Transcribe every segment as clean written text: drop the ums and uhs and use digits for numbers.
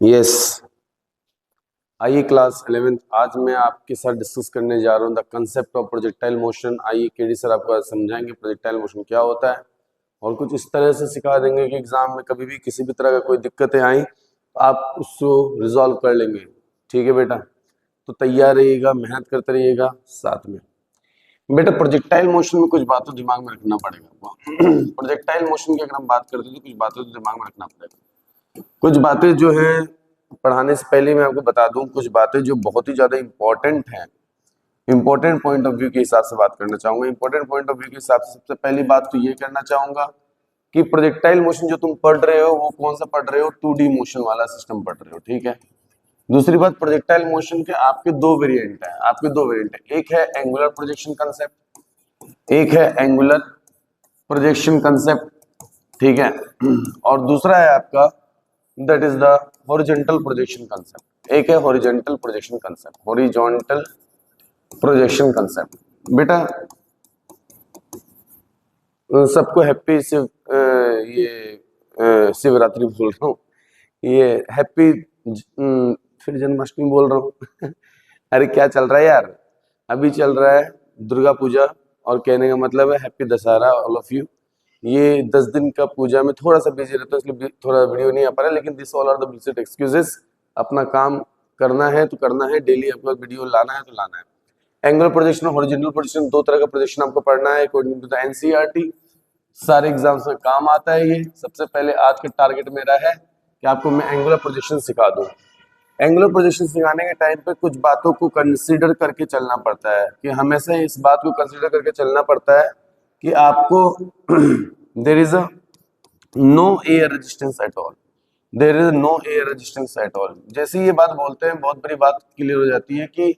Yes, आइए class 11th। आज मैं आपके साथ डिस्कस करने जा रहा हूँ the concept of projectile motion. आइए केडी सर आपको आज समझाएंगे प्रोजेक्टाइल मोशन क्या होता है और कुछ इस तरह से सिखा देंगे कि एग्जाम में कभी भी किसी भी तरह का कोई दिक्कतें आई तो आप उसको रिजॉल्व कर लेंगे। ठीक है बेटा, तो तैयार रहिएगा, मेहनत करते रहिएगा साथ में। बेटा प्रोजेक्टाइल मोशन में कुछ बातें दिमाग में रखना पड़ेगा आपको। प्रोजेक्टाइल मोशन की अगर हम बात करते हैं तो कुछ बातें तो दिमाग में रखना पड़ेगा। कुछ बातें जो है पढ़ाने से पहले मैं आपको बता दूं, कुछ बातें जो बहुत ही ज्यादा इंपॉर्टेंट हैं, इंपॉर्टेंट पॉइंट ऑफ व्यू के हिसाब से बात करना चाहूंगा। इंपॉर्टेंट पॉइंट ऑफ व्यू के हिसाब से सबसे पहली बात तो ये करना चाहूंगा कि प्रोजेक्टाइल मोशन जो तुम पढ़ रहे हो वो कौन सा पढ़ रहे हो, 2D मोशन वाला सिस्टम पढ़ रहे हो। ठीक है। दूसरी बात, प्रोजेक्टाइल मोशन के आपके दो वेरिएंट है, एक है एंगुलर प्रोजेक्शन कंसेप्ट, एक है एंगुलर प्रोजेक्शन कंसेप्ट। ठीक है। और दूसरा है आपका that is the horizontal projection concept. एक है horizontal projection concept, horizontal projection concept. बेटा सबको हैप्पी शिवरात्रि बोल रहा हूँ, ये हैप्पी फिर जन्माष्टमी बोल रहा हूँ। अरे क्या चल रहा है यार, अभी चल रहा है दुर्गा पूजा और कहने का मतलब है happy Dussehra all of you. ये 10 दिन का पूजा में थोड़ा सा बिजी रहता है इसलिए थोड़ा वीडियो नहीं आ पा रहा, लेकिन this all are the bullshit excuses. अपना काम करना है तो करना है, डेली आपको वीडियो लाना है तो लाना है। एंगुलर प्रोजेक्शन और हॉरिजॉन्टल प्रोजेक्शन, दो तरह का प्रोजेक्शन आपको पढ़ना है अकॉर्डिंग टू द एनसीईआरटी। सारे एग्जाम्स में काम आता है ये। सबसे पहले आज का टारगेट मेरा है कि आपको मैं एंगुलर प्रोजेक्शन सिखा दूं। एंगुलर प्रोजेक्शन सिखाने के टाइम पे कुछ बातों को कंसीडर करके चलना पड़ता है, कि हमेशा इस बात को कंसीडर करके चलना पड़ता है कि आपको there is a no air resistance at all, there is no air resistance at all. जैसे ये बात बोलते हैं बहुत बड़ी बात क्लियर हो जाती है कि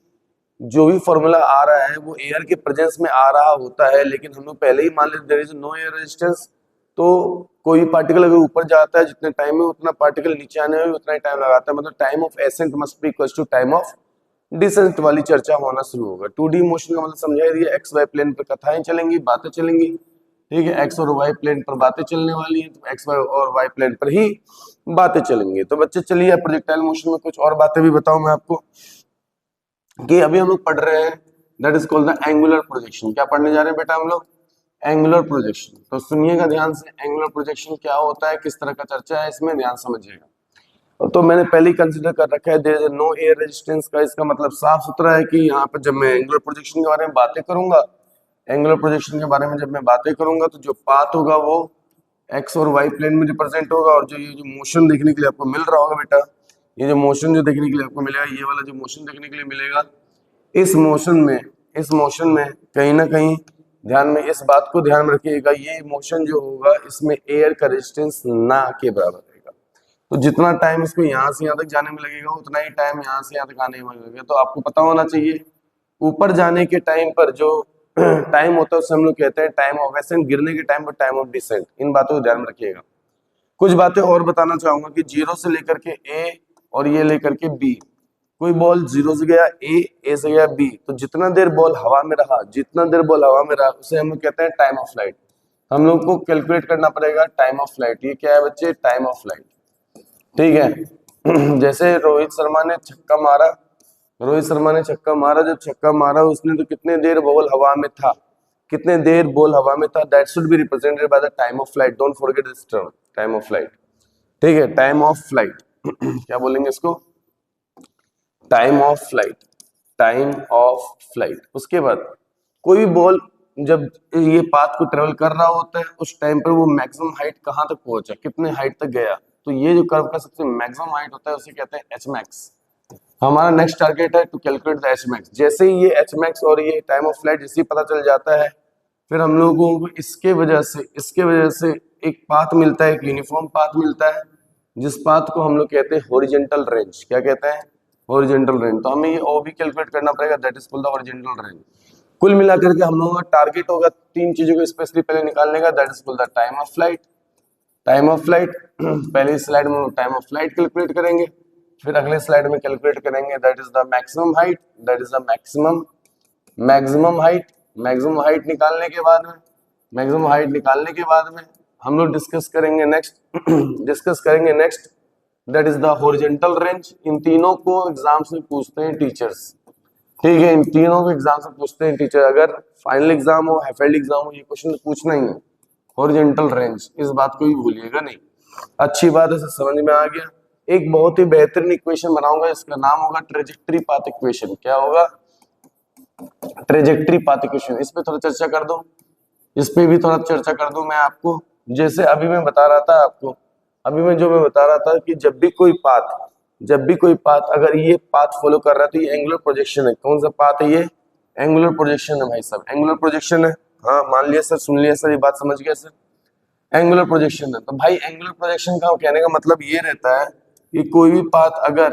जो भी फॉर्मूला आ रहा है वो एयर के प्रेजेंस में आ रहा होता है, लेकिन हम लोग पहले ही मान लेते there is no air resistance. तो कोई पार्टिकल अगर ऊपर जाता है जितने टाइम में, उतना पार्टिकल नीचे आने में उतना ही टाइम लगाता है, मतलब time of ascent must be equal to time of descent वाली चर्चा होना शुरू होगा। 2D मोशन का मतलब समझाई दिया, एक्स वाई प्लेन पर कथाएं चलेंगी, बातें चलेंगी। ठीक है, एक्स और वाई प्लेन पर बातें चलने वाली है, तो एक्स वाई और वाई प्लेन पर ही बातें चलेंगी। तो बच्चे चलिए प्रोजेक्टाइल मोशन में कुछ और बातें भी बताऊं मैं आपको, कि अभी हम लोग पढ़ रहे हैं that is called the angular projection. क्या पढ़ने जा रहे हैं बेटा हम लोग? Angular projection. तो सुनिएगा ध्यान से, एंगुलर प्रोजेक्शन क्या होता है, किस तरह का चर्चा है इसमें, ध्यान समझिएगा। तो मैंने पहले ही कंसीडर कर रखा है there is no air resistance का। इसका मतलब साफ सुथरा है कि यहाँ पर जब मैं एंगुलर प्रोजेक्शन के बारे में बातें करूंगा, एंगुलर प्रोजेक्शन के बारे में जब मैं बातें करूंगा तो जो पाथ होगा वो एक्स और वाई प्लेन में रिप्रेजेंट होगा। और जो ये जो मोशन देखने के लिए आपको मिल रहा होगा बेटा, ये जो मोशन जो देखने के लिए आपको मिलेगा, ये वाला जो मोशन देखने के लिए मिलेगा, इस मोशन में कहीं ना कहीं ध्यान में इस बात को ध्यान में रखिएगा, ये मोशन जो होगा इसमें एयर का रेजिस्टेंस ना के बराबर रहेगा। तो जितना टाइम इसको यहाँ से यहाँ तक जाने में लगेगा उतना ही टाइम यहाँ से यहाँ तक आने में लगेगा। तो आपको पता होना चाहिए ऊपर जाने के टाइम पर जो टाइम होता है उसे हम लोग कहते हैं टाइम ऑफ एसेंट, गिरने के टाइम पर टाइम ऑफ डिसेंट। इन बातों को ध्यान में रखिएगा। कुछ बातें और बताना चाहूंगा कि जीरो से लेकर के ए और ये लेकर के बी, कोई बॉल जीरो से गया ए से गया बी, तो जितना देर बॉल हवा में रहा, उसे हम लोग कहते हैं टाइम ऑफ फ्लाइट। हम लोग को कैलकुलेट करना पड़ेगा टाइम ऑफ फ्लाइट। ये क्या है बच्चे? Time of flight. ठीक है। जैसे रोहित शर्मा ने छक्का मारा, जब छक्का मारा उसने तो कितने देर बॉल हवा में था, that should be represented by the time of flight. Don't forget this term, time of flight. ठीक है, टाइम ऑफ फ्लाइट। क्या बोलेंगे इसको? Time of flight, time of flight. उसके बाद कोई भी बॉल जब ये पाथ को ट्रेवल कर रहा होता है उस टाइम पर वो मैक्सिमम हाइट कहाँ तक पहुंचा, कितने हाइट तक गया, तो ये जो कर्व का सबसे मैक्सिमम हाइट होता है उसे कहते हैं एच मैक्स। हमारा नेक्स्ट टारगेट है to calculate the H max. जैसे ही ये एच मैक्स और ये टाइम ऑफ फ्लाइट जैसे ही पता चल जाता है, फिर हम लोगों को इसके वजह से एक पाथ मिलता है, एक यूनिफॉर्म पाथ मिलता है, जिस पाथ को हम लोग कहते हैं हॉरिजॉन्टल रेंज। क्या कहते हैं? Horizontal range. तो हमें ये ओ भी कैलकुलेट करना पड़ेगा, that is called the horizontal range. कुल मिलाकर के हम लोगों का टारगेट होगा तीन चीजों को स्पेशली पहले निकालने का, that is called the time of flight. पहली स्लाइड में टाइम ऑफ फ्लाइट कैलकुलेट करेंगे, फिर अगले स्लाइड में कैलकुलेट करेंगे that is the maximum height, that is the maximum height निकालने के बाद में हम लोग डिस्कस करेंगे next that is the horizontal range. इन तीनों को एग्जाम्स में पूछते हैं टीचर्स, ठीक है, इन तीनों को एग्जाम्स में पूछते हैं टीचर। अगर फाइनल एग्जाम हो, हाफ-ईयरली एग्जाम हो, ये क्वेश्चन पूछना ही है, हॉरिजॉन्टल रेंज, इस बात को भी भूलिएगा नहीं। अच्छी बात है, समझ में आ गया। एक बहुत ही बेहतरीन इक्वेशन बनाऊंगा, इसका नाम होगा ट्रेजेक्टरी पाथ इक्वेशन। क्या होगा? Trajectory path equation. इस पे थोड़ा चर्चा कर दो, इस पे भी थोड़ा चर्चा कर दूं मैं आपको। जैसे अभी मैं बता रहा था आपको, अभी मैं बता रहा था कि जब भी कोई पाथ अगर ये पाथ फॉलो कर रहा है तो ये एंगुलर प्रोजेक्शन है। कौन सा पाथ है ये? एंगुलर प्रोजेक्शन है भाई साहब, एंगुलर प्रोजेक्शन है। हाँ मान लिया सर, सुन लिया सर, ये बात समझ गया सर। एंगुलर प्रोजेक्शन है तो भाई एंगुलर प्रोजेक्शन का कहने का मतलब ये रहता है कि कोई भी पाथ अगर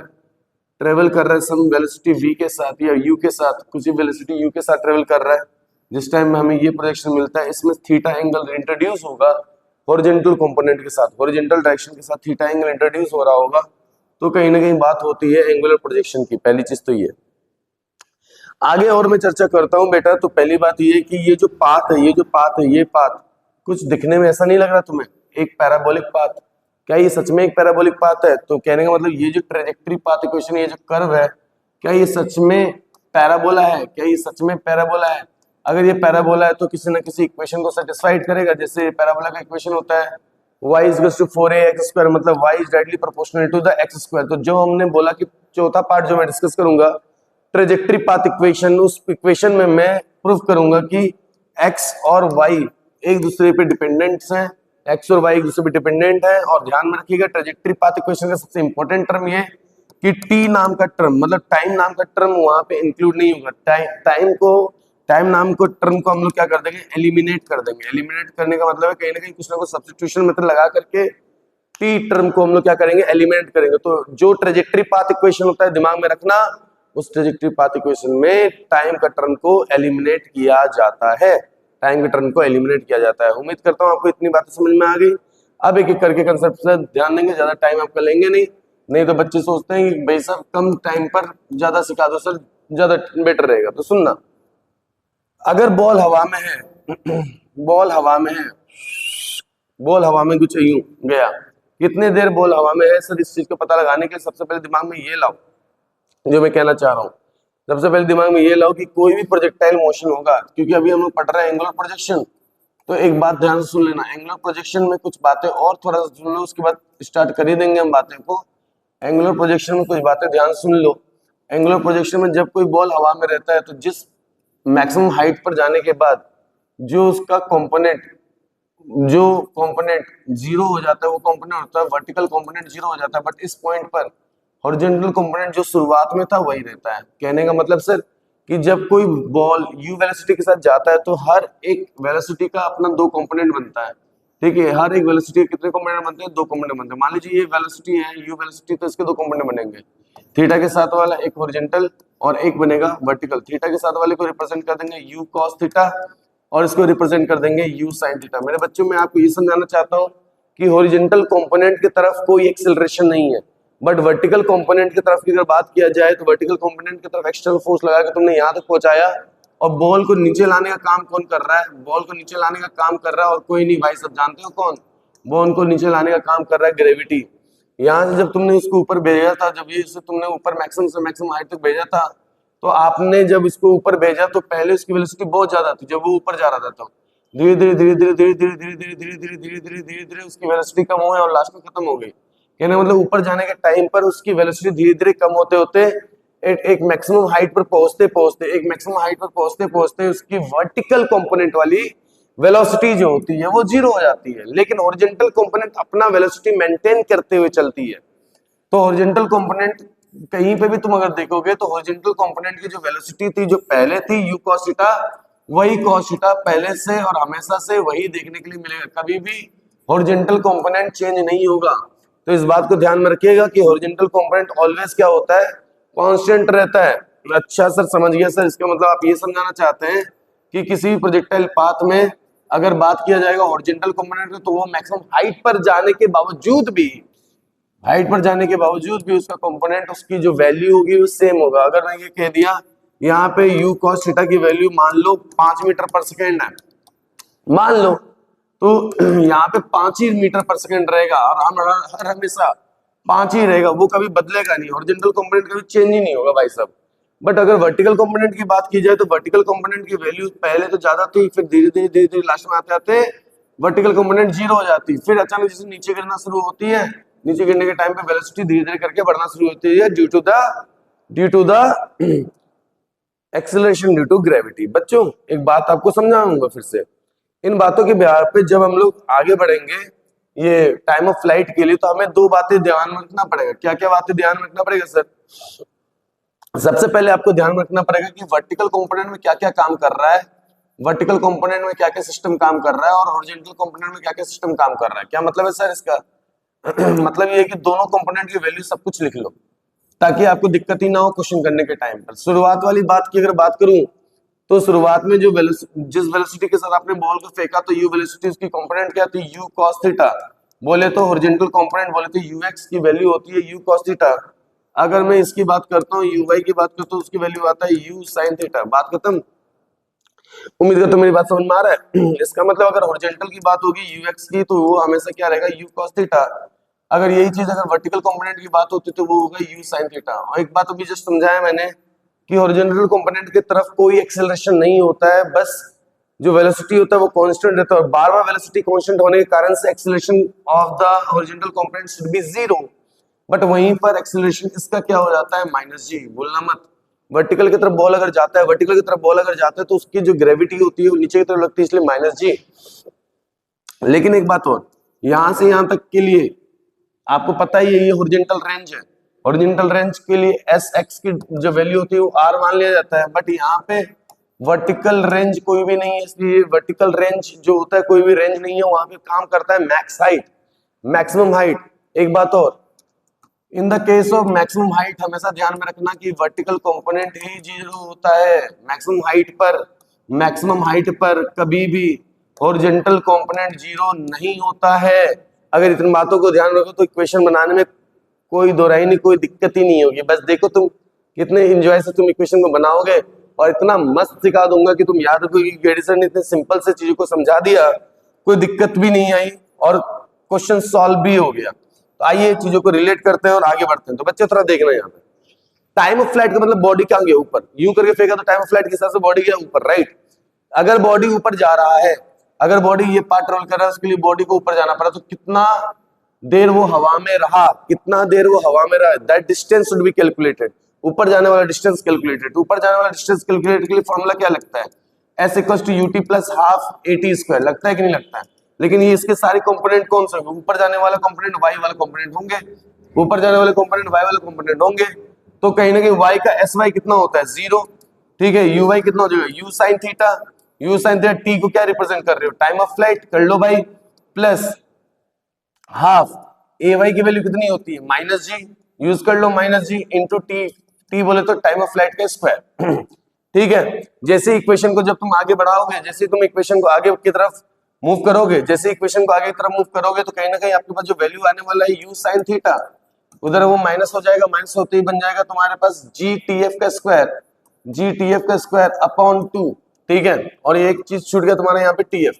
ट्रेवल कर रहा है सम वेलोसिटी v के साथ या u के साथ, कुछ वेलोसिटी u के साथ ट्रेवल कर रहा है, जिस टाइम में हमें ये प्रोजेक्शन मिलता है, इसमें थीटा एंगल इंट्रोड्यूस होगा हॉरिजॉन्टल कंपोनेंट के साथ, हॉरिजॉन्टल डायरेक्शन के साथ थीटा एंगल इंट्रोड्यूस हो रहा होगा, तो कहीं ना कहीं बात होती है एंगुलर प्रोजेक्शन की। पहली चीज तो ये। आगे और मैं चर्चा करता हूं बेटा। तो पहली बात ये कि ये जो पाथ है, ये पाथ कुछ दिखने में ऐसा नहीं लग रहा तुम्हें एक पैराबोलिक पाथ? क्या ये सच में एक पैराबोलिक पाथ है? तो कहने का मतलब ये जो ट्रेजेक्टरी पाथ इक्वेशन, ये जो कर्व है, क्या ये सच में पैराबोला है? क्या ये सच में पैराबोला है? अगर ये पैराबोला है तो किसी न किसी इक्वेशन को सेटिस्फाइड करेगा। जैसे पैराबोला का इक्वेशन होता है y = 4ax², मतलब y is directly proportional to the x²। तो जो हमने बोला कि चौथा पार्ट जो मैं डिस्कस करूंगा ट्रेजेक्टरी पाथ इक्वेशन, उस इक्वेशन में मैं प्रूफ करूंगा कि x और y एक दूसरे पे डिपेंडेंट्स हैं, x और y एक दूसरे पे डिपेंडेंट है। और ध्यान में रखिएगा ट्रेजेक्टरी पाथ इक्वेशन का सबसे इंपॉर्टेंट टर्म ये कि t नाम का टर्म, मतलब टाइम नाम का टर्म वहां पे इंक्लूड नहीं होगा। टाइम नाम को टर्म को हम लोग क्या कर देंगे? एलिमिनेट कर देंगे। एलिमिनेट करने का मतलब है कहीं ना कहीं कुछ ना कुछ सब्स्टिट्यूशन मेथड लगा करके टी टर्म को हम लोग क्या करेंगे? एलिमिनेट करेंगे। तो जो ट्रेजेक्टरी पाथ इक्वेशन होता है, दिमाग में रखना, उस ट्रेजेक्टरी पाथ इक्वेशन में टाइम का टर्म को एलिमिनेट किया जाता है, टाइम के टर्म को एलिमिनेट किया जाता है। उम्मीद करता हूँ आपको इतनी बातें समझ में आ गई। अब एक एक करके कंसेप्ट से ध्यान देंगे, ज्यादा टाइम आपका लेंगे नहीं तो बच्चे सोचते हैं कि भाई साहब कम टाइम पर ज्यादा सिखा दो सर, ज्यादा बेटर रहेगा। तो सुनना, अगर बॉल हवा में है बॉल हवा में कुछ यूं गया, कितने देर बॉल हवा में है सर? इस चीज को पता लगाने के लिए सबसे पहले दिमाग में ये लाओ जो मैं कहना चाह रहा हूँ। सबसे पहले दिमाग में ये लाओ कि कोई भी प्रोजेक्टाइल मोशन होगा, क्योंकि अभी हम लोग पढ़ रहे हैं एंगुलर प्रोजेक्शन, तो एक बात ध्यान से सुन लेना। एंगुलर प्रोजेक्शन में कुछ बातें और थोड़ा सा सुन लो, उसके बाद स्टार्ट कर ही देंगे हम बातें को। एंगुलर प्रोजेक्शन में कुछ बातें ध्यान सुन लो। एंगुलर प्रोजेक्शन में जब कोई बॉल हवा में रहता है तो जिस मैक्सिमम हाइट पर जाने के बाद जो उसका कंपोनेंट जीरो हो जाता है, वो कंपोनेंट होता है वर्टिकल कंपोनेंट, जीरो हो जाता है। बट इस पॉइंट पर हॉरिजॉन्टल कंपोनेंट जो शुरुआत में था वही रहता है। कहने का मतलब सर कि जब कोई बॉल u वेलोसिटी के साथ जाता है तो हर एक वेलोसिटी का अपना दो कंपोनेंट बनता है, ठीक है। हर एक वेलोसिटी के कितने कंपोनेंट बनते हैं? दो कंपोनेंट बनते हैं। मान लीजिए ये वेलोसिटी है u वेलोसिटी, तो इसके दो कंपोनेंट बनेंगे, थीटा के साथ वाला एक हॉरिजॉन्टल और एक बनेगा वर्टिकल। थीटा के साथ वाले को रिप्रेजेंट कर देंगे u cos थीटा और इसको रिप्रेजेंट कर देंगे u sin थीटा। मेरे बच्चों में आपको ये समझाना चाहता हूँ कि हॉरिजॉन्टल कंपोनेंट की तरफ कोई एक्सेलरेशन नहीं है, बट वर्टिकल कंपोनेंट की तरफ की अगर बात किया जाए तो वर्टिकल कंपोनेंट की तरफ एक्सटर्नल फोर्स लगा के तुमने यहाँ तक पहुंचाया, और बॉल को नीचे लाने का काम कौन कर रहा है? बॉल को नीचे लाने का काम कर रहा है और कोई नहीं भाई, सब जानते हो कौन? बॉल को नीचे लाने का काम कर रहा है ग्रेविटी। यहाँ से जब तुमने उसको ऊपर भेजा था, जब ये तुमने ऊपर मैक्सिमम से मैक्सिमम हाइट तक भेजा था, तो आपने जब इसको ऊपर भेजा तो पहले उसकी वेलोसिटी बहुत ज्यादा थी। जब वो ऊपर जा रहा था तो धीरे धीरे धीरे धीरे धीरे धीरे धीरे धीरे धीरे धीरे धीरे धीरे धीरे धीरे उसकी वेलोसिटी कम हुई और लास्ट में खत्म हो गई। कहने मतलब ऊपर जाने के टाइम पर उसकी वेलोसिटी धीरे धीरे कम होते होते एक मैक्सिमम हाइट पर पहुंचते पहुंचते उसकी वर्टिकल कंपोनेंट वाली वेलोसिटी जो होती है वो जीरो हो जाती है, लेकिन हॉरिजॉन्टल कंपोनेंट अपना वेलोसिटी मेंटेन करते हुए चलती है। तो हॉरिजॉन्टल कंपोनेंट कहीं पे भी तुम अगर देखोगे तो हॉरिजॉन्टल कंपोनेंट की जो वेलोसिटी थी जो पहले थी u cos थीटा, वही cos थीटा पहले से और हमेशा से वही देखने के लिए मिलेगा। कभी भी हॉरिजॉन्टल कंपोनेंट चेंज नहीं होगा। तो इस बात को ध्यान में रखिएगा कि हॉरिजॉन्टल कंपोनेंट ऑलवेज क्या होता है? कांस्टेंट रहता है। अच्छा सर समझ गया सर, इसका मतलब आप ये समझाना चाहते हैं कि किसी भी प्रोजेक्टाइल पाथ में अगर बात किया जाएगा हॉरिजॉन्टल कंपोनेंट तो वो मैक्सिमम हाइट पर जाने के बावजूद भी उसका कंपोनेंट, उसकी जो वैल्यू होगी वो सेम होगा। अगर मैं ये कह दिया यहाँ पे u cos थीटा की वैल्यू मान लो 5 मीटर पर सेकेंड है, मान लो, तो यहाँ पे 5 ही मीटर पर सेकेंड रहेगा और हम हर हमेशा 5 ही रहेगा, वो कभी बदलेगा नहीं, हॉरिजॉन्टल कंपोनेंट कभी चेंज ही नहीं होगा भाई साहब। बट अगर वर्टिकल कंपोनेंट की बात की जाए तो वर्टिकल कंपोनेंट की वैल्यू पहले तो ज्यादा थी, फिर धीरे धीरे धीरे धीरे लास्ट में आते आते वर्टिकल कंपोनेंट 0 हो जाती, फिर अचानक जैसे नीचे गिरना शुरू होती है, नीचे गिरने के टाइम पे वेलोसिटी धीरे धीरे करके बढ़ना शुरू होती है due to the acceleration due to gravity. बच्चों एक बात आपको समझाऊंगा फिर से, इन बातों के बिहार पे जब हम लोग आगे बढ़ेंगे ये टाइम ऑफ फ्लाइट के लिए, तो हमें 2 बातें ध्यान में रखना पड़ेगा। क्या क्या बातें ध्यान में रखना पड़ेगा सर? सबसे पहले आपको ध्यान में रखना पड़ेगा कि वर्टिकल कंपोनेंट में क्या क्या काम कर रहा है, वर्टिकल कंपोनेंट में क्या क्या सिस्टम काम कर रहा है, और हॉरिजॉन्टल कंपोनेंट में क्या क्या सिस्टम काम कर रहा है। क्या मतलब है सर इसका? मतलब ये है कि दोनों कंपोनेंट की वैल्यू सब कुछ लिख लो, ताकि आपको दिक्कत ही ना हो क्वेश्चन करने के टाइम पर। शुरुआत वाली बात की अगर बात करूं, तो शुरुआत में जो जिस वेलोसिटी के साथ आपने बॉल को फेंका, तो यू वेलोसिटी उसकी कंपोनेंट क्या थी? You cos theta. बोले तो हॉरिजॉन्टल कंपोनेंट बोले तो यू एक्स की वैल्यू होती है यू कॉस थीटा। अगर मैं इसकी बात करता हूँ, यू वाई की बात करता हूँ, उसकी वैल्यू आता है यू साइन थीटा। बात खत्म। उम्मीद करता हूं मेरी बात समझ में आ रहा है। इसका मतलब अगर हॉरिजॉन्टल की बात होगी यू एक्स की, तो वो हमेशा क्या रहेगा? You cos theta. अगर यही चीज अगर वर्टिकल कंपोनेंट की बात होती तो वो होगा यू साइन थीटा। और एक बात अभी जस्ट समझाया मैंने कि हॉरिजॉन्टल कंपोनेंट की तरफ कोई एक्सेलरेशन नहीं होता है, बस जो वेलोसिटी होता है वो कांस्टेंट रहता है, और बार बार वेलोसिटी कांस्टेंट होने के कारण से acceleration of the horizontal component should be 0। But वहीं पर एक्सेलरेशन इसका क्या हो जाता है? -g। भूलना मत, वर्टिकल की तरफ बॉल अगर जाता है, वर्टिकल की तरफ बॉल अगर जाता है तो उसकी जो ग्रेविटी होती है वो नीचे की तरफ लगती है, इसलिए -g। लेकिन एक बात और, यहां से यहां तक के लिए आपको पता ही है ये हॉरिजॉन्टल रेंज है। हॉरिजॉन्टल रेंज के लिए एस एक्स की जो वैल्यू होती है वो आर मान लिया जाता है, बट यहाँ पे वर्टिकल रेंज कोई भी नहीं है, इसलिए वर्टिकल रेंज जो होता है कोई भी रेंज नहीं है, वहां पे काम करता है मैक्स हाइट, मैक्सिमम हाइट। एक बात और, in the case of maximum height हमेशा ध्यान में रखना कि वर्टिकल कंपोनेंट ही 0 होता है मैक्सिमम हाइट पर कभी भी हॉरिजॉन्टल कंपोनेंट 0 नहीं होता है। अगर इतनी बातों को ध्यान रखो तो इक्वेशन बनाने में कोई दोहराई नहीं, कोई दिक्कत ही नहीं होगी। बस देखो तुम कितने एंजॉय से तुम इक्वेशन को बनाओगे, और इतना मस्त सिखा दूंगा कि तुम याद रखोगे कि गेडी सर ने इतने सिंपल से चीजों को समझा दिया, कोई दिक्कत भी नहीं आई और क्वेश्चन सॉल्व भी हो गया। तो आइए चीजों को रिलेट करते हैं और आगे बढ़ते हैं। तो बच्चे थोड़ा देखना यहाँ पे, टाइम ऑफ फ्लाइट का मतलब बॉडी कहाँ गया? ऊपर। यूं करके फेंका तो टाइम ऑफ फ्लाइट के हिसाब से बॉडी गया ऊपर, राइट। अगर बॉडी ऊपर जा रहा है, अगर बॉडी ये पार्ट रोल कर रहा है, उसके लिए बॉडी को ऊपर जाना पड़ा, तो कितना देर वो हवा में रहा, कितना देर वो हवा में रहा, that distance should be calculated. ऊपर जाने वाला डिस्टेंस कैलकुलेटेड। ऊपर जाने वाला डिस्टेंस कैलकुलेट के लिए फॉर्मूला क्या लगता है? S equals to UT plus half AT square. लगता है कि नहीं लगता है? लेकिन ये इसके सारे कंपोनेंट कौन से होंगे? ऊपर जाने वाला कंपोनेंट वाई वाला कंपोनेंट होंगे, ऊपर जाने वाले कंपोनेंट वाई वाला कंपोनेंट होंगे। तो कहीं ना कहीं वाई का एस वाई कितना होता है? 0। ठीक है, यू वाई कितना हो जाएगा? You sine theta. You sine theta T को क्या रिप्रेजेंट कर रहे हो? टाइम ऑफ फ्लाइट कर लो भाई, प्लस हाफ ए वाई की वैल्यू कितनी होती है? -g। यूज कर लो -g इंटू टी। टी बोले तो टाइम ऑफ फ्लाइट का स्क्वायर। ठीक है, जैसे इक्वेशन को जब तुम आगे बढ़ाओगे, जैसे तुम इक्वेशन को आगे की तरफ मूव करोगे, जैसे इक्वेशन को आगे की तरफ मूव करोगे, तो कहीं ना कहीं आपके पास जो वैल्यू आने वाला है यू साइन थीटा, उधर वो माइनस हो जाएगा, माइनस होते ही बन जाएगा तुम्हारे पास जी टी एफ का स्क्वायर अपॉन 2। ठीक है, और एक चीज छूट गया तुम्हारे यहाँ पे टी एफ।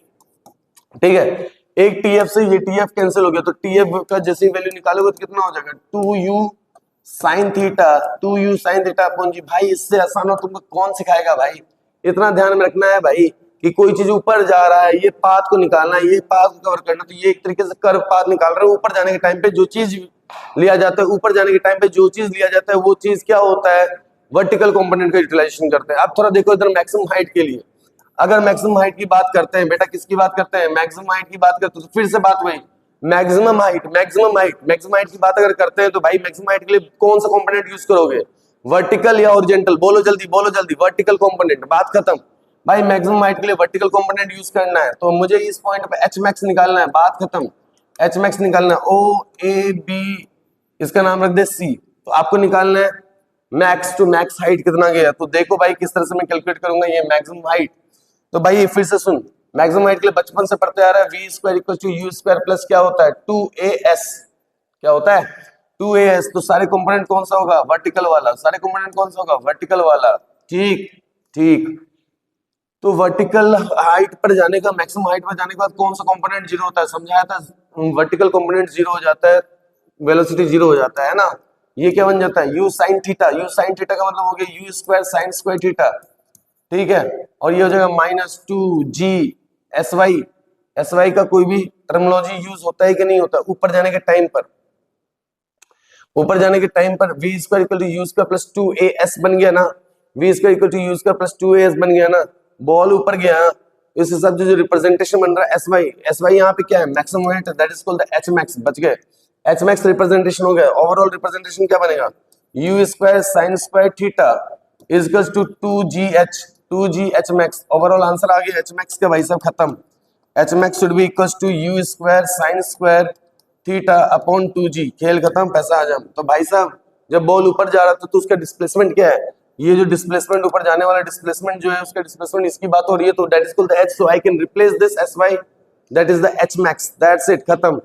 ठीक है, एक टीएफ से ये टीएफ कैंसिल हो गया, तो टीएफ का जैसे वैल्यू निकालोगे तो कितना हो जाएगा? 2u साइन थीटा अपॉन जी। भाई इससे आसान और तुमको कौन सिखाएगा भाई? इतना ध्यान में रखना है भाई कि कोई चीज ऊपर जा रहा है, ये पाथ को निकालना है, ये पाथ को कवर करना, तो ये एक तरीके से कर्व पाथ निकाल रहे हो। ऊपर जाने के टाइम पे जो चीज लिया जाता है, ऊपर जाने के टाइम पे जो चीज लिया जाता है वो चीज क्या होता है? वर्टिकल कंपोनेंट का यूटिलाइजेशन करते हैं। अब थोड़ा देखो इधर मैक्सिमम हाइट के लिए, अगर मैक्सिमम हाइट की बात करते हैं बेटा, किसकी बात करते हैं? मैक्सिमम हाइट की बात करते हैं, तो फिर से बात वही मैक्सिमम हाइट की बात अगर करते हैं, तो भाई मैक्सिमम हाइट के लिए कौन सा कंपोनेंट यूज करोगे? वर्टिकल या ओरिजेंटल? बोलो जल्दी, वर्टिकल कंपोनेंट। बात खत्म भाई, मैक्सिमम हाइट के लिए वर्टिकल कंपोनेंट यूज करना है, तो मुझे इस पॉइंट पे एच मैक्स निकालना है। बात खत्म, एच मैक्स निकालना है। ओ ए बी, इसका नाम रख दे सी, तो आपको निकालना है मैक्स टू मैक्स हाइट कितना गया। तो देखो भाई किस तरह से मैं कैलकुलेट करूंगा ये मैक्सिमम हाइट। तो भाई फिर से सुन, मैक्सिमम हाइट के लिए बचपन से पढ़ते आ रहा है V square equal to U square plus क्या होता है? 2as। क्या होता है? 2as। तो सारे कंपोनेंट कौन सा होगा? वर्टिकल वाला। सारे कंपोनेंट कौन सा होगा? वर्टिकल वाला। ठीक ठीक, तो वर्टिकल हाइट पर जाने का, मैक्सिमम हाइट पर जाने के बाद कौन सा कंपोनेंट 0 होता है? समझाया था, वर्टिकल कंपोनेंट 0 हो जाता है। वेलोसिटी जीरो हो जाता है ना। ये क्या बन जाता है, you sine theta. You sine theta का मतलब हो गया you square sine square theta, ठीक है। और ये हो जाएगा -2g sy। sy का कोई भी टर्मिनोलॉजी यूज होता है कि नहीं होता ऊपर जाने के टाइम पर? ऊपर जाने के टाइम पर v square equal to U square plus 2as बन गया ना। v square equal to U square plus 2as बन गया ना। बॉल ऊपर गया, इस हिसाब से जो रिप्रेजेंटेशन बन रहा है sy यहाँ पे क्या है, maximum weight, that is called the hmax। बच गए, hmax रिप्रेजेंटेशन हो गया। ओवरऑल रिप्रेजेंटेशन क्या बनेगा, U square sine square theta is equal to 2g hmax। Overall answer आ गया hmax का भाई साहब, खत्म। hmax should be equal to U square sine square theta upon 2g। खेल खत्म, पैसा हजम। तो भाई साहब जब बॉल ऊपर जा रहा था तो उसका डिस्प्लेसमेंट क्या है, ये जो डिस्प्लेसमेंट ऊपर जाने वाला डिस्प्लेसमेंट जो है उसका डिस्प्लेसमेट इसकी बात हो रही है, तो that is called the h, so I can replace this sy, that is the hmax, that's it, खत्म।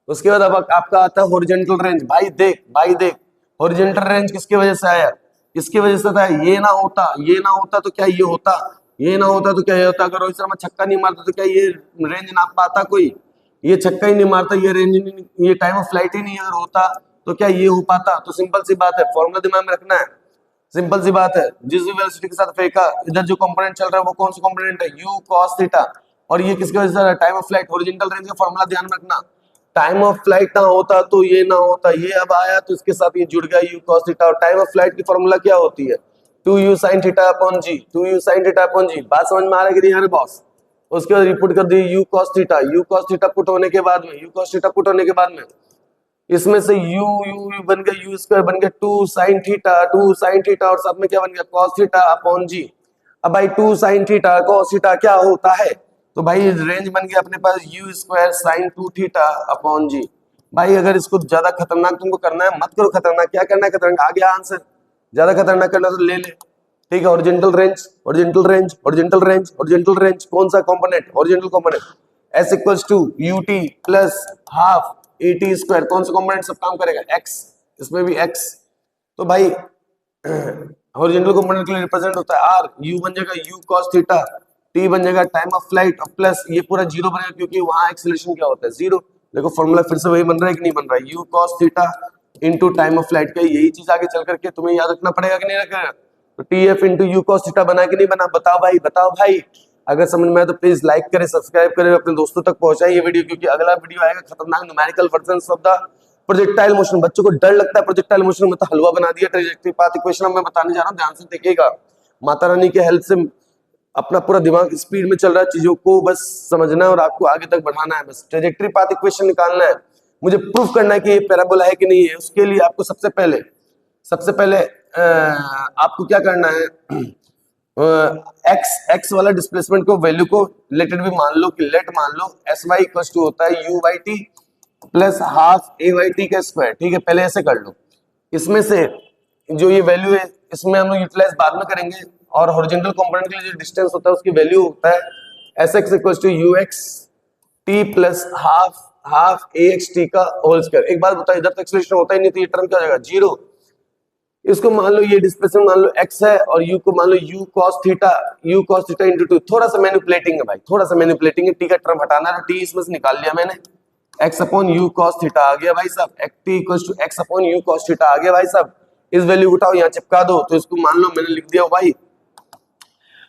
उसके बाद अब आपका आता है हॉरिजॉन्टल रेंज। भाई देख हॉरिजॉन्टल रेंज किसकी वजह से आया, किसकी वजह से था, ये ना होता तो क्या ये होता, ये ना होता तो क्या ये होता। अगर रोहित शर्मा छक्का नहीं मारता तो क्या ये रेंज नाप पाता कोई, ये छक्का ही नहीं मारता, ये रेंज नहीं, ये टाइम ऑफ फ्लाइट ही नहीं अगर होता तो क्या ये हो पाता। तो सिंपल सी बात है, फॉर्मूला दिमाग में रखना है, सिंपल सी बात है। जिस भी वेलोसिटी के साथ फेंका, इधर जो कंपोनेंट चल रहा है वो कौन सा कंपोनेंट है, u cos थीटा। और ये किसकी वजह से, time of flight. Horizontal range का फॉर्मूला ध्यान में रखना, टाइम ऑफ फ्लाइट ना होता तो ये ना होता, ये अब आया तो इसके साथ ये जुड़ गया u cos थीटा। और टाइम ऑफ फ्लाइट की फॉर्मूला क्या होती है, 2u sin theta upon g, 2u sin theta upon g। बात समझ में आ रहा है कि नहीं यार बॉस। उसके बाद रिपोर्ट कर दी u cos थीटा पुट होने के बाद में, u cos थीटा पुट होने के बाद में इसमें से u बन गया, u स्क्वायर बन गया 2 sin थीटा और साथ में क्या बन गया cos थीटा अपॉन g। अब भाई 2 sin थीटा cos थीटा क्या होता है, तो भाई रेंज बन गया अपने पास u square sin 2 theta upon g। भाई अगर इसको ज्यादा खतरनाक तुमको करना है मत करो, खतरनाक क्या करना है, खतरनाक आ गया आंसर। ज्यादा खतरनाक करना तो ले ले, ठीक है। ओरिजेंटल रेंज कौन सा component, horizontal component s equals to ut plus half at square, कौन सा कंपोनेंट सब काम करेगा, x, इसमें भी x। तो भाई ओरिजिनल कंपोनेंट के लिए रिप्रेजेंट होता है r, u बन जाएगा u cos थीटा, t बन जाएगा टाइम ऑफ फ्लाइट और प्लस ये पूरा जीरो बनेगा क्योंकि वहां एक्सेलरेशन क्या होता है, जीरो। देखो फॉर्मूला फिर से वही बन रहा है कि नहीं बन रहा है, u cos theta into time of flight का। यही चीज आगे चल करके तुम्हें याद रखना पड़ेगा कि नहीं रखना। तो tf into u cos theta बना कि नहीं बना, बताओ भाई। अगर समझ में आए तो प्लीज लाइक करें, सब्सक्राइब करें, अपने दोस्तों तक पहुंचाएं ये वीडियो, क्योंकि अगला वीडियो आएगा खतरनाक numerical version of the projectile motion. बच्चों को डर लगता है प्रोजेक्टाइल मोशन में, तो हलवा बना दिया ट्रैजेक्टरी पाथ इक्वेशन मैं बताने जा रहा हूं, ध्यान से देखिएगा। माता रानी के हेल्प से अपना पूरा दिमाग स्पीड में चल रहा है, चीजों को बस समझना है और आपको आगे तक बढ़ाना है। बस ट्रैजेक्टरी पाथ इक्वेशन निकालना है, मुझे प्रूफ करना है कि ये पैराबोला है कि नहीं है। उसके लिए आपको सबसे पहले आपको क्या करना है, एक्स वाला डिस्प्लेसमेंट को वैल्यू को लेटेड भी मान लो कि लेट मान लो sy इक्वल्स टू होता है u by T plus half a by T का स्क्वायर, ठीक है। पहले ऐसे कर लो, इसमें से जो ये वैल्यू है इसमें हम लोग यूटिलाइज बाद में करेंगे, और हॉरिजॉन्टल कंपोनेंट के लिए जो डिस्टेंस होता है उसकी वैल्यू होता है sx equals to ux t plus half ax t का होल स्क्वायर। एक बात बताओ, इधर तो एक्सेलरेशन होता ही नहीं तो ये टर्म क्या हो जाएगा, जीरो। इसको मान लो ये डिस्प्लेसमेंट मान लो x है और u को मान लो u cos थीटा इनटू 2। थोड़ा सा मैनिपुलेटिंग है भाई, थोड़ा सा मैनिपुलेटिंग है, t का टर्म हटाना है, t इसमें से निकाल लिया मैंने, x upon u cos theta आ गया भाई साहब, t equals to x upon u cos theta आ गया भाई साहब। इस वैल्यू को उठाओ यहाँ चिपका दो, तो इसको मान लो मैंने लिख दिया भाई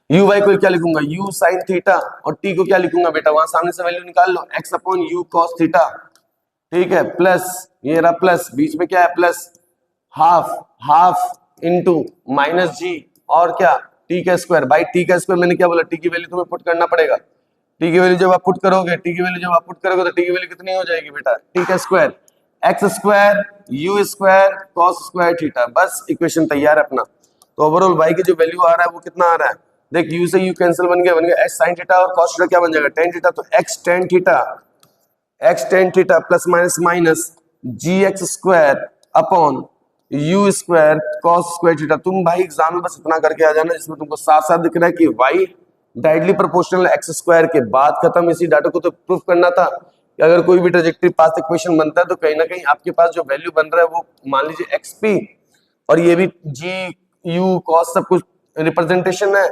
u बाई को क्या लिखूंगा u sin थीटा, और t को क्या लिखूंगा बेटा, वहां सामने से वैल्यू निकाल लो, x upon u cos theta, ठीक है, प्लस ये रहा प्लस, बीच में क्या है प्लस हाफ इंटू माइनस जी और क्या टी का स्क्वायर। भाई टी का स्क्वायर मैंने क्या बोला, टी की वैल्यू तुम्हें पुट करना पड़ेगा। टी की वैल्यू जब आप पुट करोगे तो टी की वैल्यू कितनी हो जाएगी बेटा, टी का square x square you square cos square theta. बस इक्वेशन तैयार है अपना। तो ओवरऑल वाई की जो वैल्यू आ रहा है वो कितना आ रहा है, देख यू से यू कैंसिल बन गया एक्स साइन थीटा और कॉस थीटा क्या बन जाएगा टेन थीटा। तो X tan theta plus minus G X square upon U square cos square theta. तुम भाई एग्जाम में बस इतना करके आ जाना जिसमें तुमको साफ साफ दिख रहा है कि y directly proportional x square के बाद खत्म। इसी डाटा को तो प्रूफ करना था कि अगर कोई भी ट्रैजेक्टरी पाथ इक्वेशन बनता है तो कहीं ना कहीं आपके पास जो वैल्यू बन रहा है वो मान लीजिए एक्सपी और ये भी जी यू कॉस सब कुछ रिप्रेजेंटेशन है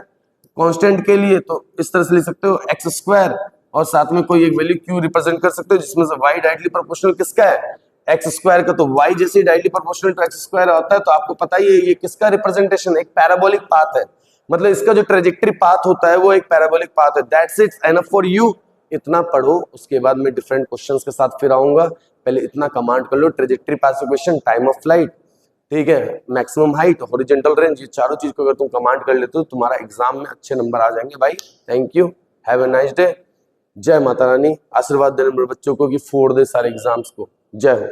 कांस्टेंट के लिए, तो इस तरह से लिख सकते हो एक्स स्क्वायर और साथ में कोई एक वैल्यू क्यू रिप्रेजेंट कर सकते हो जिसमें से y डायरेक्टली प्रोपोर्शनल किसका है एक्स स्क्वायर का तो वाई जैसे directly proportional to X square होता है, तो आपको पता ही है ये किसका रिप्रेजेंटेशन है, एक पैराबोलिक पाथ है, मतलब इसका जो ट्रेजेक्टरी पाथ होता है वो एक पैराबोलिक पाथ है। That's it, enough for you. इतना पढ़ो, उसके बाद मैं डिफरेंट क्वेश्चंस के साथ फिर आऊंगा। पहले इतना कमांड कर लो, trajectory path equation, time of flight, ठीक है, मैक्सिमम हाइट, हॉरिजॉन्टल रेंज, ये चारों चीज को अगर तुम कमांड कर लेते हो तुम्हारा एग्जाम में अच्छे नंबर आ जाएंगे भाई। Thank you, have a nice day. जय माता रानी, आशीर्वाद देने मेरे बच्चों को कि फोड़ दे सारे एग्जाम्स को। जय हो।